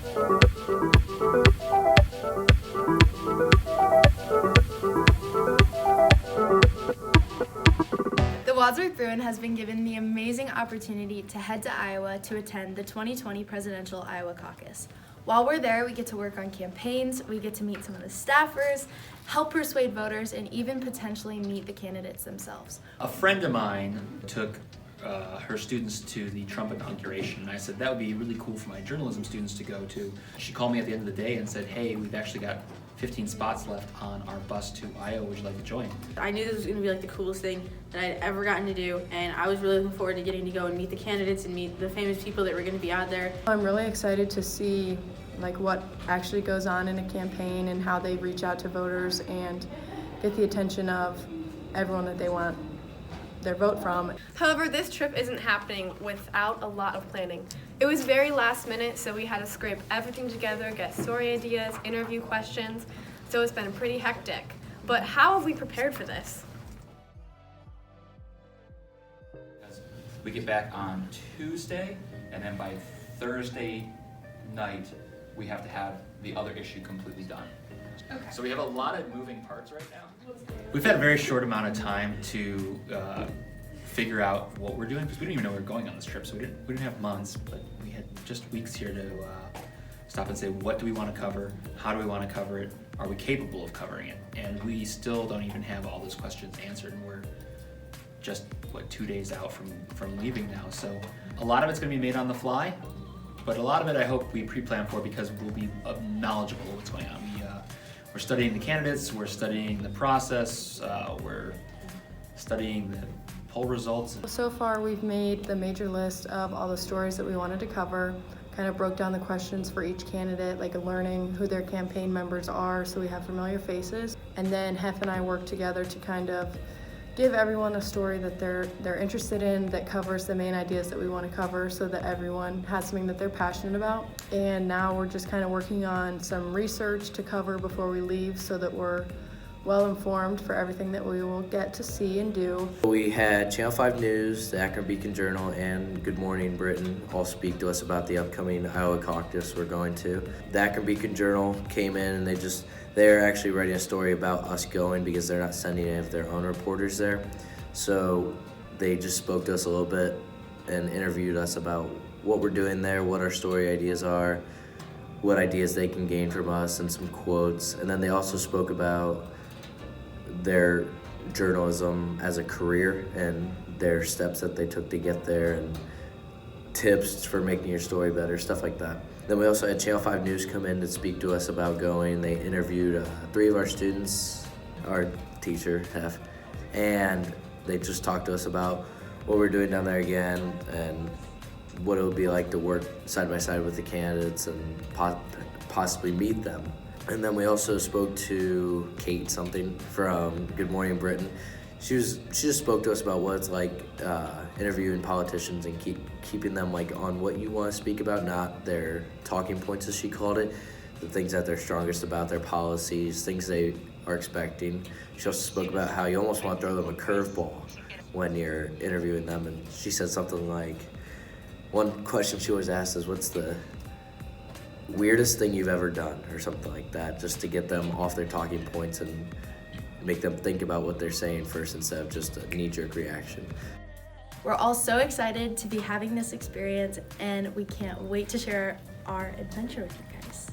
The Wadsworth Bruin has been given the amazing opportunity to head to Iowa to attend the 2020 presidential Iowa Caucus. While we're there, we get to work on campaigns, we get to meet some of the staffers, help persuade voters, and even potentially meet the candidates themselves. A friend of mine took her students to the Trump inauguration, and I said that would be really cool for my journalism students to go to. She called me at the end of the day and said, hey, we've actually got 15 spots left on our bus to Iowa, would you like to join? I knew this was going to be like the coolest thing that I'd ever gotten to do, and I was really looking forward to getting to go and meet the candidates and meet the famous people that were going to be out there. I'm really excited to see what actually goes on in a campaign and how they reach out to voters and get the attention of everyone that they want their vote from. However, this trip isn't happening without a lot of planning. It was very last minute, so we had to scrape everything together, get story ideas, interview questions, so it's been pretty hectic. But how have we prepared for this? We get back on Tuesday, and then by Thursday night, we have to have the other issue completely done. Okay. So we have a lot of moving parts right now. We've had a very short amount of time to figure out what we're doing, because we didn't even know we were going on this trip, so we didn't have months, but we had just weeks here to stop and say, what do we want to cover? How do we want to cover it? Are we capable of covering it? And we still don't even have all those questions answered, and we're just, 2 days out from leaving now. So a lot of it's going to be made on the fly, but a lot of it I hope we pre-plan for, because we'll be knowledgeable of what's going on. We're studying the candidates, we're studying the process, we're studying the poll results. So far we've made the major list of all the stories that we wanted to cover, kind of broke down the questions for each candidate, like learning who their campaign members are so we have familiar faces. And then Hef and I worked together to kind of give everyone a story that they're interested in, that covers the main ideas that we want to cover, so that everyone has something that they're passionate about. And now we're just kind of working on some research to cover before we leave, so that we're well informed for everything that we will get to see and do. We had Channel 5 News, the Akron Beacon Journal, and Good Morning Britain all speak to us about the upcoming Iowa Caucus we're going to. The Akron Beacon Journal came in and they're actually writing a story about us going, because they're not sending any of their own reporters there. So they just spoke to us a little bit and interviewed us about what we're doing there, what our story ideas are, what ideas they can gain from us, and some quotes. And then they also spoke about their journalism as a career and their steps that they took to get there, and tips for making your story better, stuff like that. Then we also had Channel 5 News come in to speak to us about going. They interviewed 3 of our students, our teacher, Hef, and they just talked to us about what we're doing down there again, and what it would be like to work side by side with the candidates and possibly meet them. And then we also spoke to Kate something from Good Morning Britain. She just spoke to us about what it's like interviewing politicians and keeping them on what you want to speak about, not their talking points, as she called it, the things that they're strongest about, their policies, things they are expecting. She also spoke about how you almost want to throw them a curveball when you're interviewing them, and she said something like, one question she always asks is, what's the weirdest thing you've ever done, or something like that, just to get them off their talking points and make them think about what they're saying first, instead of just a knee-jerk reaction. We're all so excited to be having this experience, and we can't wait to share our adventure with you guys.